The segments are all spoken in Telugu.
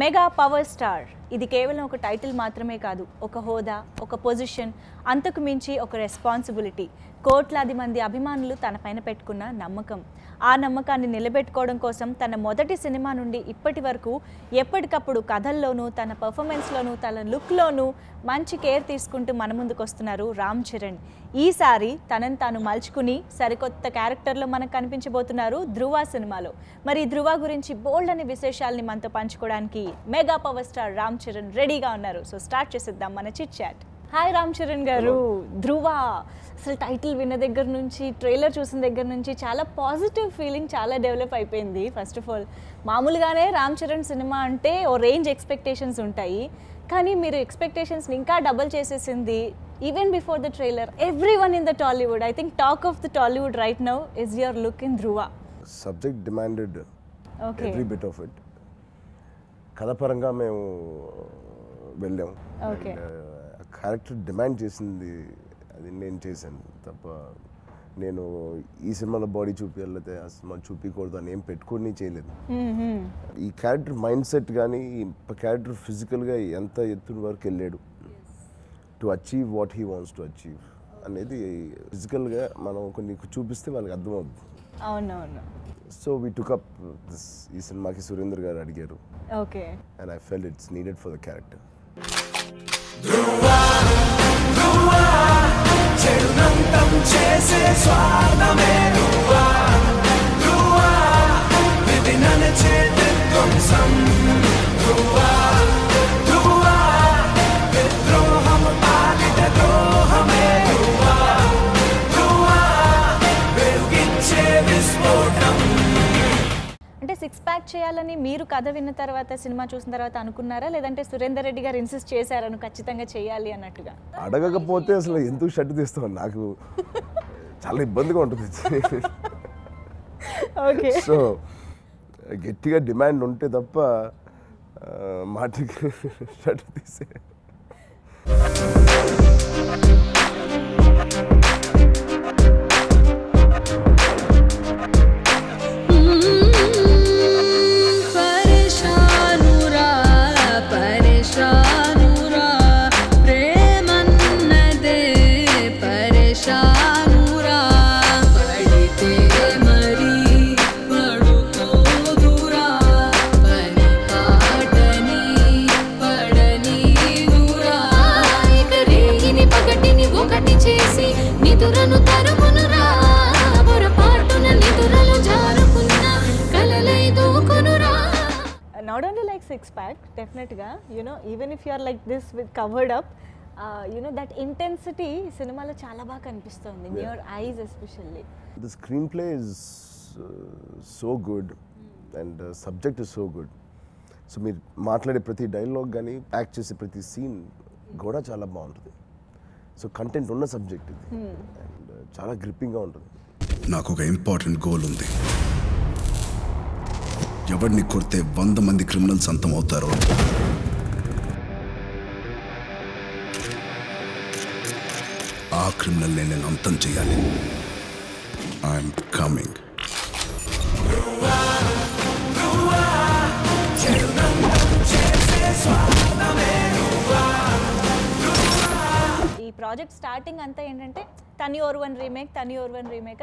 మెగా పవర్ స్టార్ ఇది కేవలం ఒక టైటిల్ మాత్రమే కాదు, ఒక హోదా, ఒక పొజిషన్, అంతకు మించి ఒక రెస్పాన్సిబిలిటీ. కోట్లాది మంది అభిమానులు తన పైన పెట్టుకున్న నమ్మకం. ఆ నమ్మకాన్ని నిలబెట్టుకోవడం కోసం తన మొదటి సినిమా నుండి ఇప్పటి వరకు ఎప్పటికప్పుడు కథల్లోనూ, తన పర్ఫార్మెన్స్లోనూ, తన లుక్లోనూ మంచి కేర్ తీసుకుంటూ మన ముందుకు వస్తున్నారు రామ్ చరణ్. ఈసారి తనని తాను మలుచుకుని సరికొత్త క్యారెక్టర్లో మనకు కనిపించబోతున్నారు ధృవ సినిమాలో. మరి ధృవ గురించి బోల్డ్ అనే విశేషాలని మనతో పంచుకోవడానికి mega power star Ram Charan రెడీగా ఉన్నారు. సో స్టార్ట్ చేసేద్దాం మన chit chat. Hi Ram Charan garu. Dhruva అసలు టైటిల్ విన్న దగ్గర నుంచి, ట్రైలర్ చూసిన దగ్గర నుంచి చాలా పాజిటివ్ ఫీలింగ్ చాలా డెవలప్ అయిపోయింది. ఫస్ట్ ఆఫ్ ఆల్ మామూలుగానే రామ్ చరణ్ సినిమా అంటే ఓ రేంజ్ ఎక్స్పెక్టేషన్స్ ఉంటాయి, కానీ మీరు ఎక్స్పెక్టేషన్స్ని ఇంకా డబల్ చేసేసింది. Even before the trailer every one in the Tollywood, I think talk of the Tollywood right now is your look in Dhruva. Subject demanded every bit of it. కథపరంగా మేము వెళ్ళాం. క్యారెక్టర్ డిమాండ్ చేసింది అది నేను చేశాను తప్ప నేను ఈ సినిమాలో బాడీ చూపించాలైతే ఆ సినిమా చూపించకూడదు అని ఏం పెట్టుకొని చేయలేదు. ఈ క్యారెక్టర్ మైండ్ సెట్ కానీ ఈ క్యారెక్టర్ ఫిజికల్గా ఎంత ఎత్తున వరకు వెళ్ళాడు to achieve what he wants to achieve అనేది ఫిజికల్గా మనం కొన్ని చూపిస్తే వాళ్ళకి అర్థమవుతుంది. అవునవును. So we took up this. ఈ సినిమాకి సురేందర్ గారు అడిగారు. Okay. And I felt it's needed for the character. అంటే సిక్స్ ప్యాక్ చేయాలని మీరు కథ విన్న తర్వాత, సినిమా చూసిన తర్వాత అనుకున్నారా, లేదంటే సురేందర్ రెడ్డి గారు ఇన్సిస్ట్ చేశారను ఖచ్చితంగా చేయాలి అన్నట్టుగా? అడగకపోతే అసలు ఎందుకు షర్ట్ తీస్తాం, నాకు చాలా ఇబ్బందిగా ఉంటుంది. సో గట్టిగా డిమాండ్ ఉంటే తప్ప మాటకి షర్ట్ తీసే. Not only like six pack, definitely, you know, even if you are like this with covered up, you know, that intensity cinema chala baga kanipistundi in your eyes especially. The screenplay is so good and the subject is so good. So meer maatlade prati dialogue gani act chese prati scene goda chala baaguntundi. So content unna subject idi and chala gripping ga untundi. నాకు ఒక ఇంపార్టెంట్ గోల్ ఉంది. ఎవరిని కొడితే 100 మంది క్రిమినల్స్ అంతం అవుతారో ఆ క్రిమినల్ నేను అంతం చేయాలి. I'm coming. ఈ ప్రాజెక్ట్ స్టార్టింగ్ అంతా ఏంటంటే తని ఓర్వన్ రీమేక్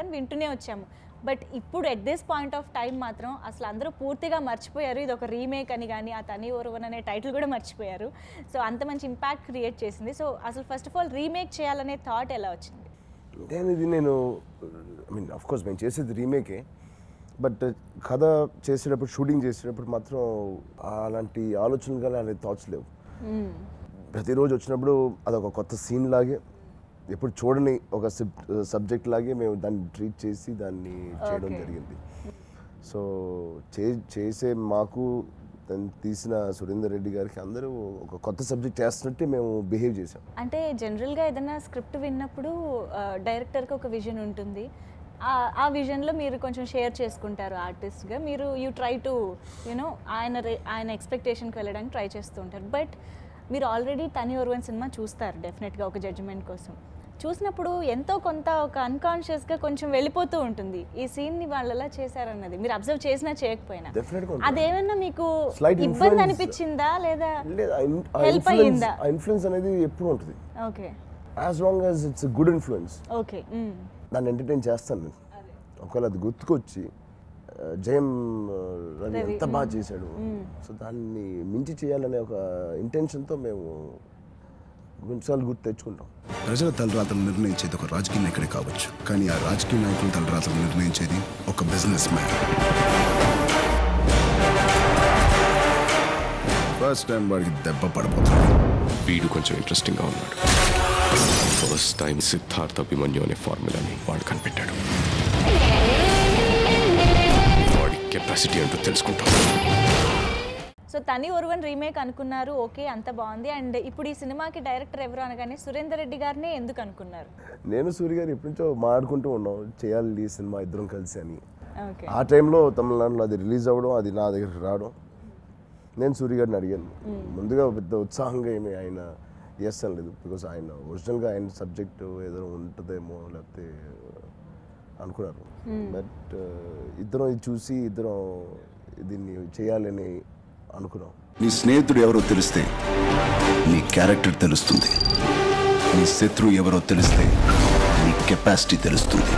అని వింటూనే వచ్చాము. బట్ ఇప్పుడు at this point of time మాత్రం అసలు అందరూ పూర్తిగా మర్చిపోయారు ఇది ఒక రీమేక్ అని, కానీ ఆ తని ఓర్వన్ అనే టైటిల్ కూడా మర్చిపోయారు. సో అంత మంచి ఇంపాక్ట్ క్రియేట్ చేసింది. సో అసలు ఫస్ట్ ఆఫ్ ఆల్ రీమేక్ చేయాలనే థాట్ ఎలా వచ్చింది? నేను ఐ మీన్ ఆఫ్ కోర్స్ మేము చేసేది రీమేకే, బట్ కథ చేసేటప్పుడు, షూటింగ్ చేసేటప్పుడు మాత్రం అలాంటి ఆలోచనలు కానీ అలాంటి థాట్స్ లేవు. ప్రతిరోజు వచ్చినప్పుడు అదొక కొత్త సీన్ లాగే, ఎప్పుడు చూడని ఒక సబ్జెక్ట్ లాగే మేము దాన్ని ట్రీట్ చేసి దాన్ని చేయడం జరిగింది. సో చేసే మాకు తీసిన సురేందర్ రెడ్డి గారికి అందరూ ఒక కొత్త సబ్జెక్ట్ చేస్తున్నట్టే మేము బిహేవ్ చేసాం. అంటే జనరల్గా ఏదైనా స్క్రిప్ట్ విన్నప్పుడు డైరెక్టర్కి ఒక విజన్ ఉంటుంది, ఆ విజన్లో మీరు కొంచెం షేర్ చేసుకుంటారు ఆర్టిస్ట్గా. మీరు యూ ట్రై టు యూనో ఆయన ఎక్స్పెక్టేషన్కి వెళ్ళడానికి ట్రై చేస్తూ ఉంటారు. బట్ మీరు ఆల్రెడీ తని ఓర్వన్ సినిమా చూస్తారు డెఫినెట్గా ఒక జడ్జిమెంట్ కోసం. చూసినప్పుడు ఎంతో కొంత ఒక అన్కాన్షియస్గా కొంచెం వెళ్ళిపోతూ ఉంటుంది ఈ సీన్ని వాళ్ళు ఎలా చేశారన్నది. మీరు అబ్జర్వ్ చేసినా చేయకపోయినా అదేమన్నా మీకు ఇబ్బంది అనిపించిందా లేదా హెల్ప్ అయ్యిందా? ఇన్ఫ్లుయెన్స్ అనేది ఎప్పుడు ఉంటుంది. Okay, as long as it's good influence. Okay, దాన్ని ఎంటర్టైన్ చేస్తాను నేను. ఒకవేళ అది గుర్తుకొచ్చి జయం రవి ఎంత బాగా చేశాడు, సో దాన్ని మించి చేయాలనే ఒక ఇంటెన్షన్తో మేము కొన్నిసార్లు గుర్తు తెచ్చుకుంటాం. ప్రజల తలరాతలు నిర్ణయించేది ఒక రాజకీయ నాయకుడే కావచ్చు, కానీ ఆ రాజకీయ నాయకుల తలరాతలు నిర్ణయించేది ఒక బిజినెస్ మ్యాన్. ఫస్ట్ టైం వాడికి దెబ్బ పడబోతుంది. వీడు కొంచెం ఇంట్రెస్టింగ్గా ఉన్నాడు. ఫస్ట్ టైం సిద్ధార్థ అభిమన్యు అనే ఫార్ములాని వాడు కనిపెట్టాడు. వాడి కెపాసిటీ అంటూ తెలుసుకుంటాం. సో తని ఒరువన్ రీమేక్ అనుకున్నారు, ఓకే అంత బాగుంది. అండ్ ఇప్పుడు ఈ సినిమాకి డైరెక్టర్ ఎవరు అనగానే సురేందర్ రెడ్డి గారినే ఎందుకు అనుకున్నారు? నేను సూర్య గారు ఎప్పటి నుంచో మాట్లాడుకుంటూ ఉన్నాం చేయాలి ఈ సినిమా ఇద్దరం కలిసి అని. ఓకే, ఆ టైంలో తమిళనాడులో అది రిలీజ్ అవ్వడం, అది నా దగ్గరికి రావడం, నేను సూర్య గారిని అడిగాను. ముందుగా పెద్ద ఉత్సాహంగా ఏమి ఆయన ఎస్ అనలేదు, బికాజ్ ఆయన ఒరిజినల్గా ఆయన సబ్జెక్టు ఏదో ఉంటుందేమో లేకపోతే అనుకున్నారు. బట్ ఇద్దరం ఇది చూసి ఇద్దరం దీన్ని చేయాలని అనుకున్నాం. నీ స్నేహితుడు ఎవరో తెలిస్తే నీ క్యారెక్టర్ తెలుస్తుంది. నీ శత్రువు ఎవరో తెలిస్తే నీ కెపాసిటీ తెలుస్తుంది.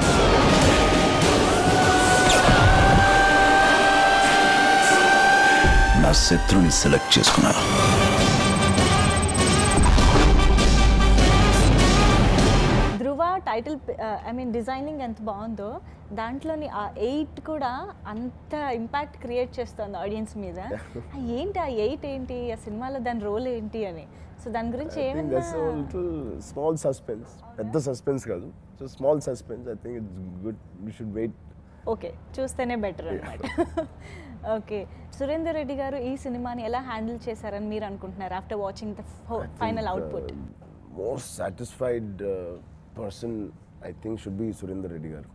నా శత్రువుని సెలెక్ట్ చేసుకున్నాను. ధృవ టైటిల్ ఐ మీన్ డిజైనింగ్ ఎంత బాగుందో దాంట్లోని ఆ 8 కూడా అంత ఇంపాక్ట్ క్రియేట్ చేస్తుంది ఆడియన్స్ మీద. ఏంటి ఆ 8 ఏంటి, ఆ సినిమాలో దాని రోల్ ఏంటి అని, సో దాని గురించి ఏమన్నా స్మాల్ సస్పెన్స్, పెద్ద సస్పెన్స్ కాదు, so small suspense. I think it's good, we should wait. Okay, చూస్తేనే బెటర్ అన్నమాట. ఓకే, సురేందర్ రెడ్డి గారు ఈ సినిమాని ఎలా హ్యాండిల్ చేశారని మీరు అనుకుంటున్నారు after watching the final output? Most satisfied person I think should be Surender Reddy garu.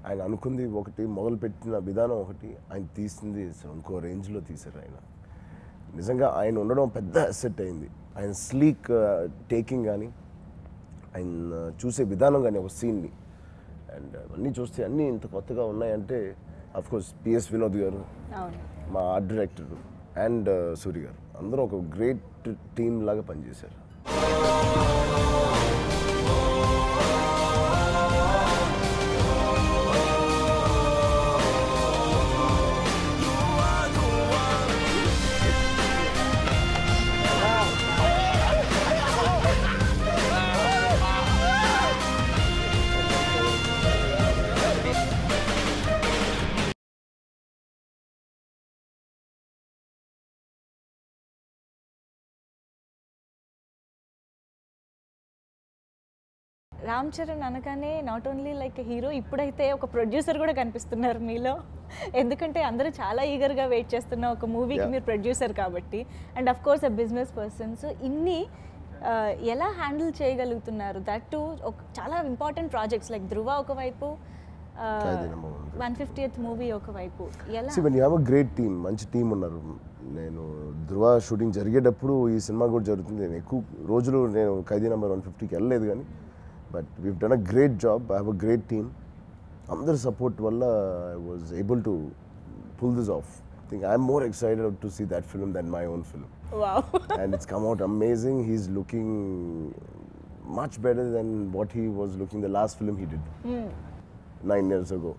ఆయన అనుకుంది ఒకటి, మొదలుపెట్టిన విధానం ఒకటి, ఆయన తీసింది ఇంకో రేంజ్లో తీశారు. ఆయన నిజంగా ఆయన ఉండడం పెద్ద అసెట్ అయింది. ఆయన స్లీక్ టేకింగ్ కానీ, ఆయన చూసే విధానం కానీ ఒక సీన్ని, అండ్ అన్నీ చూస్తే అన్నీ ఇంత కొత్తగా ఉన్నాయంటే అఫ్కోర్స్ పిఎస్ వినోద్ గారు, మా ఆర్ట్ డైరెక్టర్ అండ్ సూర్య గారు అందరూ ఒక గ్రేట్ టీమ్ లాగా పనిచేశారు. రామ్ చరణ్ అనగానే నాట్ ఓన్లీ లైక్ హీరో, ఇప్పుడైతే ఒక ప్రొడ్యూసర్ కూడా కనిపిస్తున్నారు మీలో. ఎందుకంటే అందరూ చాలా ఈగర్గా వెయిట్ చేస్తున్న ఒక మూవీకి మీరు ప్రొడ్యూసర్ కాబట్టి, and of course a business person. So ఇన్ని ఎలా హ్యాండిల్ చేయగలుగుతున్నారు? దట్ టు చాలా ఇంపార్టెంట్ ప్రాజెక్ట్స్ లైక్ ధృవ ఒకవైపు, 150th మూవీ ఒకవైపు. ఎలా you have a great team, మంచి టీం ఉన్నారు. నేను ధృవ షూటింగ్ జరిగేటప్పుడు ఈ సినిమా కూడా జరుగుతుంది. నేను ఎక్కువ రోజులు నేను ఖైదీ నెంబర్ 150కి వెళ్ళలేదు కానీ, but we've done a great job. I have a great team. అందరి సపోర్ట్ వల్ల I was able to pull this off. I think I'm more excited to see that film than my own film. Wow. And it's come out amazing. He's looking much better than what he was looking the last film he did 9 years ago.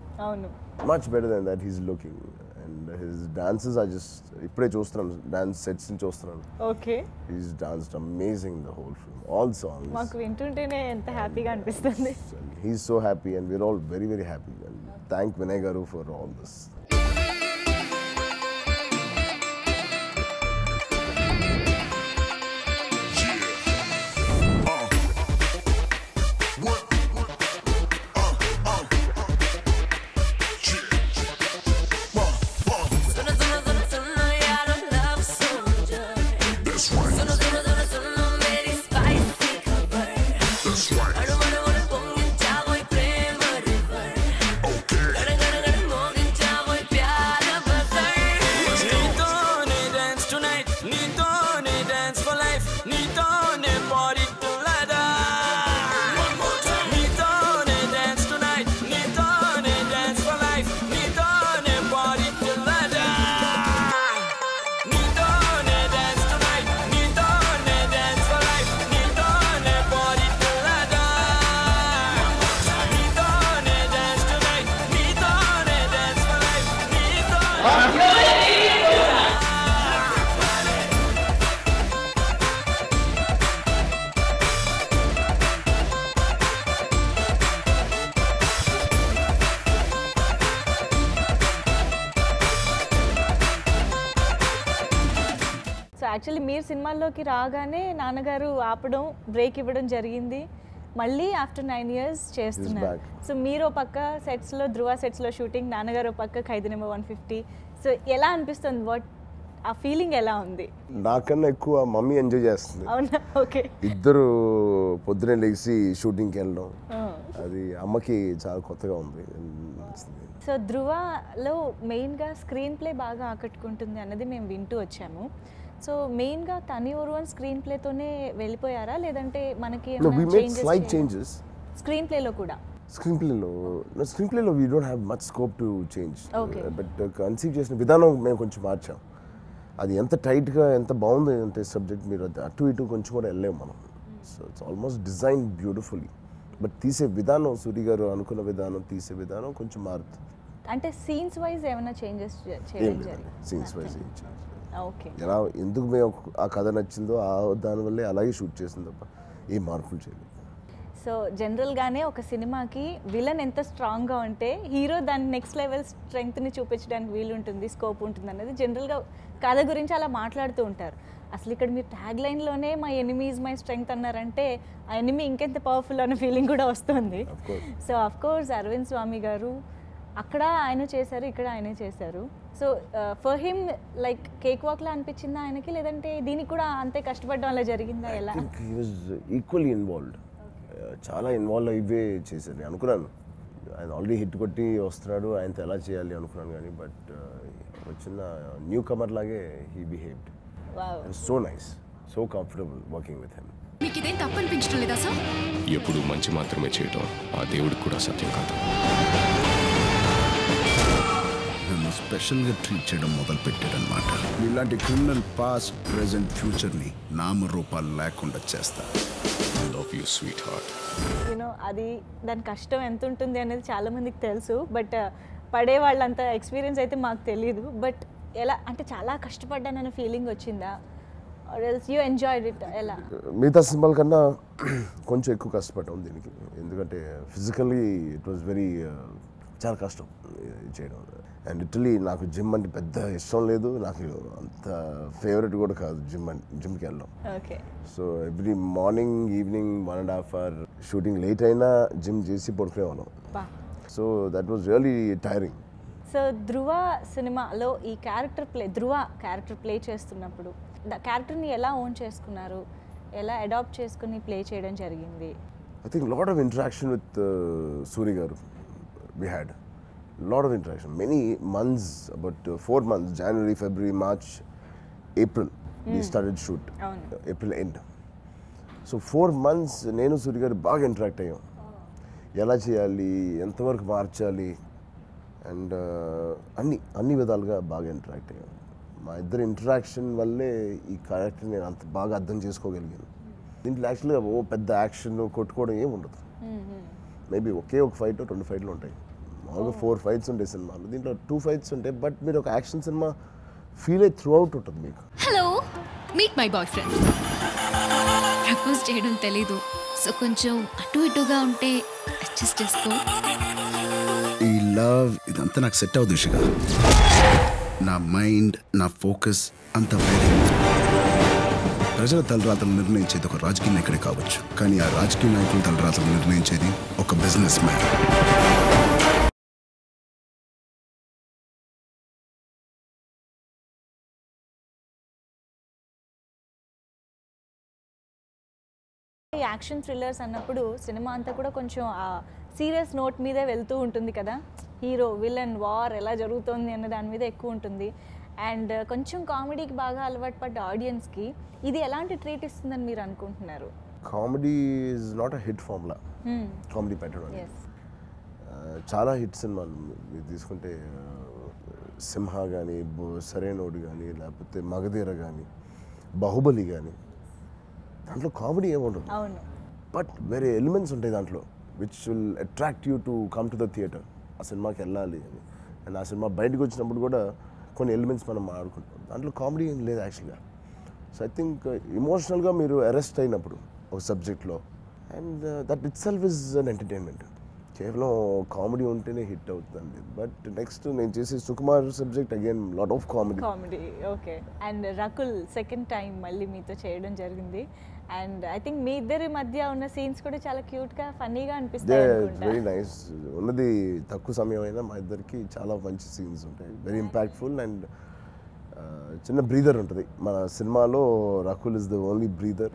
Much better than that he's looking. And his dances are just, ippude chustunanu, dance sets ni chustunanu. Okay. He's danced amazing the whole film. All songs. Maaku vintuntene enta happy ga anipistundi. He's so happy and we're all very very happy. And thank Vinay garu for all this. So actually మీరు సినిమాల్లోకి రాగానే నాన్నగారు ఆపడం, బ్రేక్ ఇవ్వడం జరిగింది. మళ్ళీ ఆఫ్టర్ 9 years చేస్తున్నారు. సో మీరు ఒక పక్క సెట్స్లో, ధృవ సెట్స్లో షూటింగ్, నాన్నగారు ఒక పక్క ఖైదీ నెంబర్ 150. సో ఎలా అనిపిస్తుంది? ఆ ఫీలింగ్ ఎలా ఉంది? నాకన్నా ఎక్కువ మమ్మీ ఎంజాయ్ చేస్తుంది. అవునా? ఓకే. ఇద్దరు పొద్దునే లేచి షూటింగ్కి వెళ్ళడం, అది అమ్మకి చాలా కొత్తగా ఉంది. సో ధృవలో మెయిన్గా స్క్రీన్ ప్లే బాగా ఆకట్టుకుంటుంది అన్నది మేము వింటూ వచ్చాము. సో మెయిన్గా తని ఓర్వన్ స్క్రీన్ ప్లేతోనే వెళ్ళిపోయారా, లేదంటే మనకి చేంజెస్ స్క్రీన్ ప్లేలో కూడా? స్క్రీన్ ప్లేలో we don't have much scope to change, but conceive చేసిన విధానం మేము కొంచెం మార్చాం. అది ఎంత టైట్గా ఎంత బాగుంది అంటే సబ్జెక్ట్, మీరు అటు ఇటు కొంచెం కూడా వెళ్ళలేము మనం. So it's almost design beautifully, but తీసే విధానం, సూరి గారు అనుకున్న విధానం, తీసే విధానం కొంచెం మారుతుంది. అంటే సీన్స్ వైజ్ ఏమైనా చేంజెస్ చేయడం జరిగింది? Scenes wise okay. ఎలా ఎందుకు మేము ఆ కథ నచ్చిందో దానివల్లే అలాగే షూట్ చేసింది తప్ప ఏ మార్పులు చేయలేదు. సో జనరల్గానే ఒక సినిమాకి విలన్ ఎంత స్ట్రాంగ్గా ఉంటే హీరో దాని నెక్స్ట్ లెవెల్ స్ట్రెంగ్త్ని చూపించడానికి వీలు ఉంటుంది, స్కోప్ ఉంటుంది అనేది జనరల్గా కథ గురించి అలా మాట్లాడుతూ ఉంటారు. అసలు ఇక్కడ మీరు ట్యాగ్ లైన్లోనే my enemy is my strength అన్నారంటే ఆ ఎనిమీ ఇంకెంత పవర్ఫుల్ అనే ఫీలింగ్ కూడా వస్తుంది. So of course Arvind Swamy garu అక్కడ ఆయన చేశారు, ఇక్కడ ఆయనే చేశారు. So for him like cake వాక్లా అనిపించిందా ఆయనకి, లేదంటే దీనికి కూడా అంతే కష్టపడడం అలా జరిగిందా? ఎలా? హీ వాజ్ ఈక్వల్లీ ఇన్వాల్వ్డ్, చాలా ఇన్వాల్వ్ అయ్యే చేశాను. నేను అనుకున్నాను ఆయన ఆల్రెడీ హిట్ కొట్టి వస్తున్నాడు, ఆయనతో ఎలా చేయాలి అనుకున్నాను, కానీ బట్ వచ్చిన న్యూ కమర్ లాగే he behaved. So nice, so comfortable working with him. మీకు ఇదేం తప్పు అనిపించడం లేదా సార్? ఎప్పుడు మంచి మాత్రమే చేయటం ఆ దేవుడికి కూడా సత్యం కాదు. నన్ను స్పెషల్గా ట్రీట్ చేయడం మొదలు పెట్టాడనమాట. ఇలాంటి క్రిమినల్ పాస్ట్, ప్రెజెంట్, ఫ్యూచర్ని నామరూపాలు లేకుండా చేస్తా. Love you sweet heart. You know అది దాని కష్టం ఎంత ఉంటుంది అనేది చాలామందికి తెలుసు, బట్ పడే వాళ్ళంత ఎక్స్పీరియన్స్ అయితే మాకు తెలియదు. బట్ ఎలా అంటే చాలా కష్టపడ్డానన్న ఫీలింగ్ వచ్చిందా, or else you enjoyed it? ఎలా? మిగతా సినిమాల కన్నా కొంచెం ఎక్కువ కష్టపడ్డాం దీనికి, ఎందుకంటే ఫిజికల్లీ ఇట్ వాజ్ వెరీ చాలా కష్టం చేయడం. అండ్ లిటరలీ నాకు జిమ్ అంటే పెద్ద ఇష్టం లేదు, నాకు అంత ఫేవరెట్ కూడా కాదు జిమ్కి వెళ్ళడం. Okay. So every morning evening 1.5 hour shooting late అయినా జిమ్ చేసి పడుకునేవాళ్ళం. So that was really tiring. So Dhruva సినిమాలో ఈ ధృవ క్యారెక్టర్ ప్లే చేస్తున్నప్పుడు క్యారెక్టర్ని ఎలా ఓన్ చేసుకున్నారు, ఎలా అడాప్ట్ చేసుకుని ప్లే చేయడం జరిగింది? I think lot of interaction with Suri గారు. We had a lot of interaction, many months, about 4 months, January, February, March, April, we started shoot, April end. So 4 months నేను సూరి గారు బాగా ఇంటరాక్ట్ అయ్యాం, ఎలా చేయాలి, ఎంతవరకు మార్చాలి, అండ్ అన్ని విధాలుగా బాగా ఇంటరాక్ట్ అయ్యాం. మా ఇద్దరు ఇంటరాక్షన్ వల్లే ఈ క్యారెక్టర్ నేను అంత బాగా అర్థం చేసుకోగలిగాను. దీంట్లో యాక్చువల్గా పెద్ద యాక్షన్ కొట్టుకోవడం ఏమి ఉండదు, మేబీ ఒకే ఒక ఫైట్ 2 ఫైట్లు ఉంటాయి. మామూలుగా 4 fights ఉంటాయి సినిమాలో, దీంట్లో 2 fights ఉంటాయి. బట్ మీరు ఒక యాక్షన్ సినిమా ఫీల్ అయ్యి త్రూ అవుట్ ఉంటుంది మీకు. Hello, meet my boy friend. Propose చేయడం తెలీదు, సో కొంచెం అటు ఇటుగా ఉంటే అడ్జస్ట్ చేసుకో. ఈ లవ్ ఇదంతా నాకు సెట్ అవుతుంది దిశగా. నా మైండ్, నా ఫోకస్ అంతా వేరే. ప్రజల తలరాతలు నిర్ణయించేది ఒక రాజకీయ నాయకుడే కావచ్చు, కానీ ఆ రాజకీయ నాయకుల తలరాతలు నిర్ణయించేది ఒక బిజినెస్ మ్యాన్. యాక్షన్ థ్రిల్లర్స్ అన్నప్పుడు సినిమా అంతా కూడా కొంచెం సీరియస్ నోట్ మీదే వెళ్తూ ఉంటుంది కదా, హీరో విలన్ వార్ ఎలా జరుగుతుంది అన్న దాని మీద ఎక్కువ ఉంటుంది. అండ్ కొంచెం కామెడీకి బాగా అలవాటు పడ్డ ఆడియన్స్కి ఇది ఎలాంటి ట్రీట్ ఇస్తుందని మీరు అనుకుంటున్నారు? Comedy is not a hit formula, comedy పెట్టడం. చాలా హిట్ సినిమాలు మీరు తీసుకుంటే సింహ కానీ, సరైనోడు కానీ, లేకపోతే మగధీర కానీ, బాహుబలి కానీ, దాంట్లో కామెడీ ఏముండదు, బట్ వేరే ఎలిమెంట్స్ ఉంటాయి దాంట్లో which will attract you to come to the theatre. ఆ సినిమాకి వెళ్ళాలి అని. అండ్ ఆ సినిమా బయటకు వచ్చినప్పుడు కూడా కొన్ని ఎలిమెంట్స్ మనం ఆడుకుంటాం, దాంట్లో కామెడీ ఏం లేదు యాక్చువల్గా. సో ఐ థింక్ ఎమోషనల్గా మీరు అరెస్ట్ అయినప్పుడు ఒక సబ్జెక్ట్లో, and that it self is an entertainment. కేవలం కామెడీ ఉంటేనే హిట్ అవుతుందండి. బట్ నెక్స్ట్ నేను చేసే Sukumar subject again lot of comedy. Okay. And Rakul second time మళ్ళీ మీతో చేయడం జరిగింది. అండ్ ఐ థింక్ మీ ఇద్దరి మధ్య ఉన్న సీన్స్ కూడా చాలా క్యూట్గా ఫన్నీగా అనిపిస్తాయి. Very nice. ఉన్నది తక్కువ సమయం అయినా మా ఇద్దరికి చాలా మంచి సీన్స్ ఉంటాయి, వెరీ ఇంపాక్ట్ఫుల్. అండ్ చిన్న బ్రీదర్ ఉంటుంది మన సినిమాలో. Rakul is the only breather,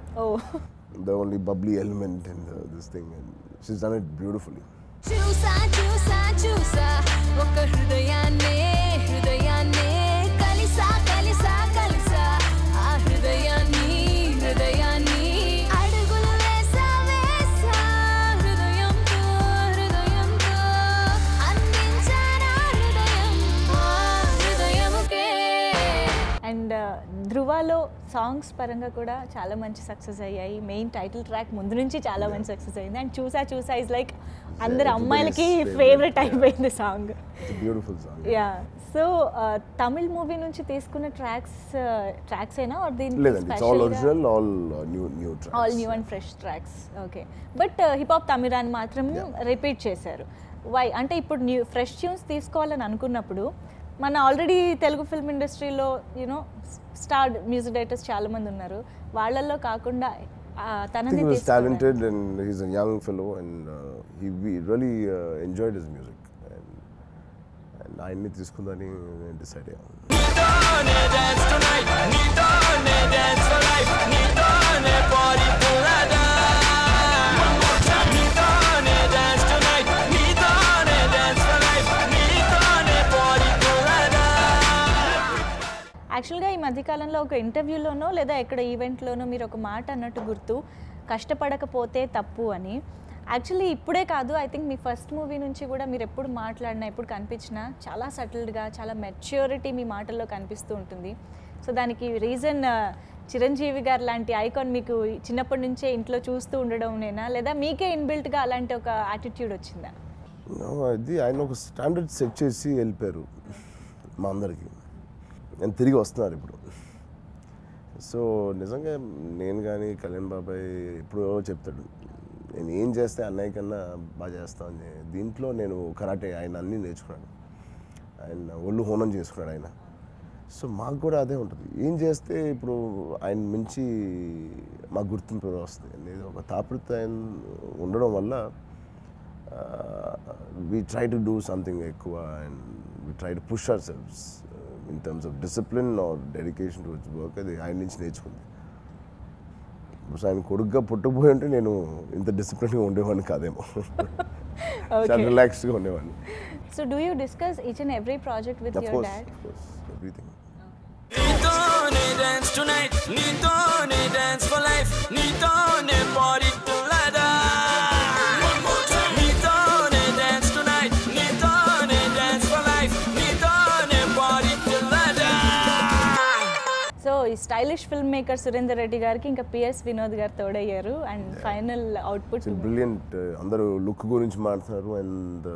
the only bubbly element in this thing, and she's done it beautifully. చూసా చూసా చూసా ఒక హృదయాన్నే హృదయాన్నే కలిసా కలిసా కలిసా ఆ హృదయాన్ని హృదయాన్ని అడుగులు వేసా వేసా హృదయంతో హృదయంతో అందించానా హృదయం ఆ హృదయముకే. అండ్ ధృవాలో సాంగ్స్ పరంగా కూడా చాలా మంచి సక్సెస్ అయ్యాయి. మెయిన్ టైటిల్ ట్రాక్ ముందు నుంచి చాలా మంచి సక్సెస్ అయింది. అండ్ చూసా చూసా ఇస్ లైక్ అందరు అమ్మాయిలకి ఫేవరెట్ అయిపోయింది song. Beautiful song. Yeah. So Tamil movie నుంచి తీసుకున్న ట్రాక్స్ అయినా all new and fresh tracks? Okay. But hip hop తమిళాన్ని మాత్రం రిపీట్ చేశారు. వై అంటే ఇప్పుడు ఫ్రెష్ ట్యూన్స్ తీసుకోవాలని అనుకున్నప్పుడు మన ఆల్రెడీ తెలుగు ఫిల్మ్ ఇండస్ట్రీలో యూనో స్టార్ మ్యూజిక్ డైరెక్టర్స్ చాలా మంది ఉన్నారు, వాళ్ళల్లో కాకుండా తనని talented and he's a young fellow and we really enjoyed his music and I need తీసుకుందని డిసైడ్ అయ్యాను. యాక్చువల్గా ఈ మధ్యకాలంలో ఒక ఇంటర్వ్యూలోనో లేదా ఎక్కడ ఈవెంట్లోనో మీరు ఒక మాట అన్నట్టు గుర్తు, కష్టపడకపోతే తప్పు అని. యాక్చువల్లీ ఇప్పుడే కాదు, I think me first movie నుంచి కూడా మీరు ఎప్పుడు మాట్లాడినా ఎప్పుడు కనిపించినా చాలా సటిల్డ్గా చాలా మెచ్యూరిటీ మీ మాటల్లో కనిపిస్తూ ఉంటుంది. సో దానికి రీజన్ చిరంజీవి గారు లాంటి ఐకాన్ మీకు చిన్నప్పటి నుంచే ఇంట్లో చూస్తూ ఉండడంనేనా, లేదా మీకే ఇన్బిల్ట్గా అలాంటి ఒక యాటిట్యూడ్ వచ్చిందా? అది ఆయన ఒక స్టాండర్డ్ సెట్ చేసి వెళ్ళిపోయారు మా అందరికీ, నేను తిరిగి వస్తున్నారు ఇప్పుడు. సో నిజంగా నేను కానీ కళ్యాణ్ బాబాయ్ ఎప్పుడో చెప్తాడు, నేను ఏం చేస్తే అన్నయ్య కన్నా బాగా చేస్తామని. దీంట్లో నేను కరాటే ఆయన అన్నీ నేర్చుకున్నాను, ఆయన ఒళ్ళు హోనం చేసుకున్నాడు ఆయన. సో మాకు కూడా అదే ఉంటుంది, ఏం చేస్తే ఇప్పుడు ఆయన మించి మాకు గుర్తింపు వస్తుంది అనేది ఒక తాపత్రయం ఉండడం వల్ల we try to do something ఎక్కువ and we try to push ourselves in terms of discipline or dedication towards work. అది ఆయన నుంచి నేర్చుకుంది. ఆయన కొడుకుగా పుట్టబోయి అంటే నేను ఇంత డిసిప్లిన్గా ఉండేవాడిని కాదేమో, చాలా రిలాక్స్డ్గా ఉండేవాడిని. So do you discuss each and every project with your dad? Of course, everything. నీతోనే డాన్స్ టునైట్, నీతోనే డాన్స్ ఫర్ లైఫ్, నీతోనే పార్టీ టుగెదర్. నీతోనే డాన్స్ టునైట్, నీతోనే డాన్స్ ఫర్ లైఫ్, నీతోనే పార్టీ టుగెదర్. సో ఈ stylish film maker Surender Reddy గారికి ఇంకా పిఎస్ వినోద్ గారు తోడయ్యారు. And final output brilliant. అందరూ లుక్ గురించి మాట్లాడుతున్నారు అండ్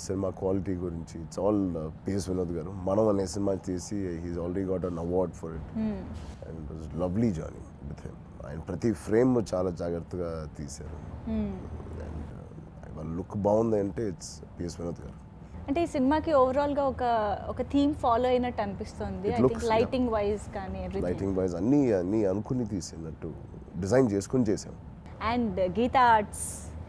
సినిమా క్వాలిటీ గురించి. It's all PS Vinod garu. Manam అనే సినిమా తీసి he's already got an award for it and it was lovely journey with him. ఆయన ప్రతి ఫ్రేమ్ చాలా జాగ్రత్తగా తీశారు అండ్ వాళ్ళ లుక్ బాగుంది అంటే ఇట్స్ పిఎస్ వినోద్ గారు. అంటే ఈ సినిమాకి ఓవరాల్గా ఒక థీమ్ ఫాలో అయినట్టు అనిపిస్తుంది. ఐ థింక్ లైటింగ్ వైజ్ కానీ లైటింగ్ వైజ్ అన్నీ అనుకుని తీసినట్టు డిజైన్ చేసుకుని చేసాం. And Geetha Arts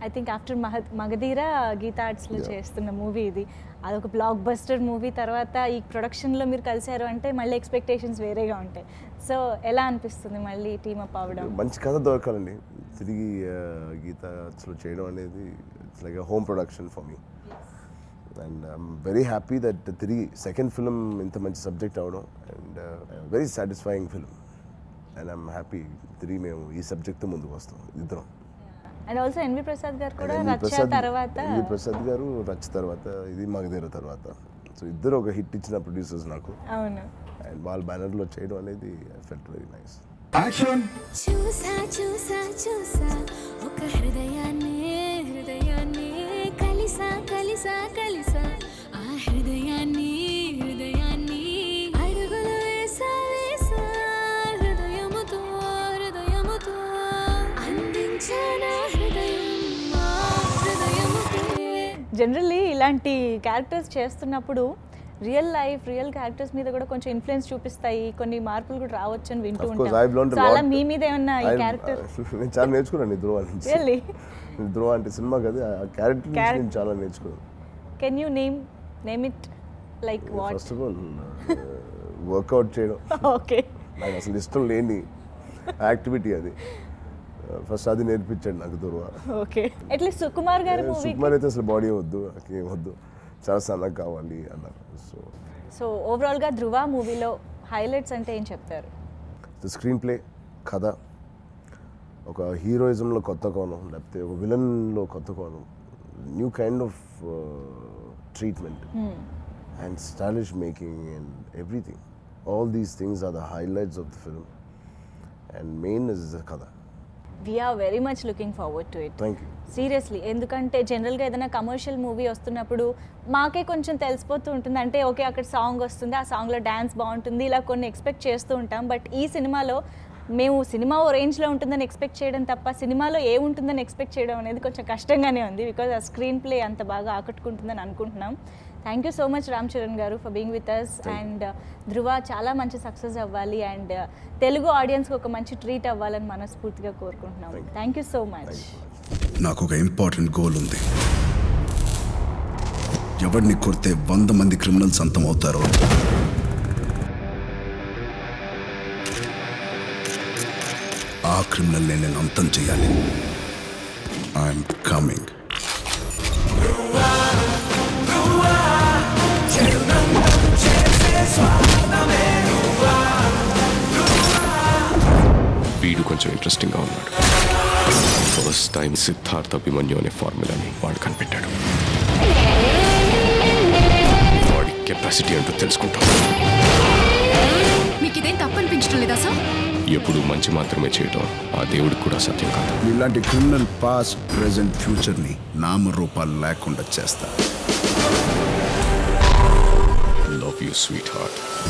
I think after Magadheera Geetha ఆర్ట్స్లో చేస్తున్న మూవీ ఇది. అదొక బ్లాక్ బస్టర్ మూవీ. తర్వాత ఈ ప్రొడక్షన్లో మీరు కలిశారు అంటే మళ్ళీ ఎక్స్పెక్టేషన్స్ వేరేగా ఉంటాయి. సో ఎలా అనిపిస్తుంది మళ్ళీ టీమ్ అప్ అవ్వడం? మంచి కథ దొరకాలండి. తిరిగి గీతా ఆర్ట్స్లో చేయడం అనేది it's like a home production for me and I'm very happy that తిరిగి సెకండ్ ఫిల్మ్ ఇంత మంచి సబ్జెక్ట్ అవడం and very satisfying film and I'm happy తిరిగి మేము ఈ సబ్జెక్ట్తో ముందుకు వస్తాం ఇద్దరం. అండ్ ఆల్సో ఎన్వి ప్రసాద్ గారు కూడా రచ్చ తర్వాత ఎన్వి ప్రసాద్ గారు రచ్చ తర్వాత ఇది మగధీర తర్వాత. సో ఇద్దరు ఒక హిట్ ఇచ్చిన ప్రొడ్యూసర్స్ నాకు. అవును. అండ్ వాళ్ళ బ్యానర్లో చేయడం అనేది ఐ ఫెల్ట్ వెరీ నైస్. చూసా చూసా చూసా ఒక హృదయాన్ని హృదయాన్ని కలిసా కలిసా కలిసా ఆ హృదయాన్ని హృదయాన్ని అడుగులు వేసా వేసా హృదయముతో హృదయముతో అందించానా హృదయం మా హృదయం జనరల్లీ ఇలాంటి క్యారెక్టర్స్ చేస్తున్నప్పుడు రియల్ లైఫ్ రియల్ క్యారెక్టర్స్ మీద కూడా కొంచెం ఇన్ఫ్లుయెన్స్ చూపిస్తాయి, కొన్ని మార్పులు కూడా రావచ్చు అని వింటూ ఉంటాం. చాలా మీ మీద ఏమన్నా ఈ క్యారెక్టర్? నేను చాలా నేర్చుకున్నాను ధ్రువ నుంచి. రియల్లీ? ధ్రువ అంటే సినిమా కదా, ఆ క్యారెక్టర్ నుంచి నేను చాలా నేర్చుకున్నాను. Can you name it like what? First of all workout చేయడం ఓకే, నాకు అసలు ఇష్టం లేని యాక్టివిటీ అది. ఫస్ట్ అది నేర్పించాడు నాకు ధ్రువ. ఓకే, అట్లీస్ట్ సుకుమార్ గారి మూవీ. సుకుమార్ అయితే అసలు బాడీ వద్దు, నాకేం వద్దు, చాలా సన్నగా కావాలి అన్నారు. సో ఓవరాల్గా ధ్రువ మూవీలో హైలైట్స్ అంటే ఏం చెప్తారు? స్క్రీన్ ప్లే, కథ, ఒక హీరోయిజంలో కొత్త కోణం, లేకపోతే ఒక విలన్లో కొత్త కోణం, new kind of treatment and stylish making and everything. All these things are the highlights of the film and main is the కథ. We are very much looking forward to it. Thank you. Seriously, ఎందుకంటే జనరల్గా ఏదైనా కమర్షియల్ మూవీ వస్తున్నప్పుడు మాకే కొంచెం తెలిసిపోతూ ఉంటుంది. అంటే ఓకే, అక్కడ సాంగ్ వస్తుంది, ఆ సాంగ్లో డ్యాన్స్ బాగుంటుంది, ఇలా కొన్ని ఎక్స్పెక్ట్ చేస్తూ ఉంటాం. బట్ ఈ సినిమాలో మేము సినిమా ఓ రేంజ్లో ఉంటుందని ఎక్స్పెక్ట్ చేయడం తప్ప సినిమాలో ఏముంటుందని ఎక్స్పెక్ట్ చేయడం అనేది కొంచెం కష్టంగానే ఉంది. బికాజ్ ఆ స్క్రీన్ ప్లే అంత బాగా ఆకట్టుకుంటుందని అనుకుంటున్నాం. Thank you so much Ram Charan garu for being with us. And Dhruva చాలా మంచి సక్సెస్ అవ్వాలి అండ్ తెలుగు ఆడియన్స్కి ఒక మంచి ట్రీట్ అవ్వాలని మనస్ఫూర్తిగా కోరుకుంటున్నాం. Thank you so much. నాకు ఒక ఇంపార్టెంట్ గోల్ ఉంది. ఎవరిని కొడితే 100 మంది క్రిమినల్స్ అంతం అవుతారో ఆ క్రిమినల్ నేను అంతం చేయాలి. I'm coming. వీడు కొంచెం ఇంట్రెస్టింగ్గా ఉన్నాడు. ఫస్ట్ టైం సిద్ధార్థ అభిమన్యు అనే ఫార్ములాని వాడు కనిపెట్టాడు. వాడి కెపాసిటీ అంటూ తెలుసుకుంటాడు. మీకు ఇదేం తప్పనిపించడం లేదా సార్? ఎప్పుడు మంచి మాత్రమే చేయటం ఆ దేవుడికి కూడా సత్యం కాదు. ఇలాంటి క్రిమినల్ పాస్ట్, ప్రెజెంట్, ఫ్యూచర్ని నామరూపాలు లేకుండా చేస్తా. Love you sweet heart.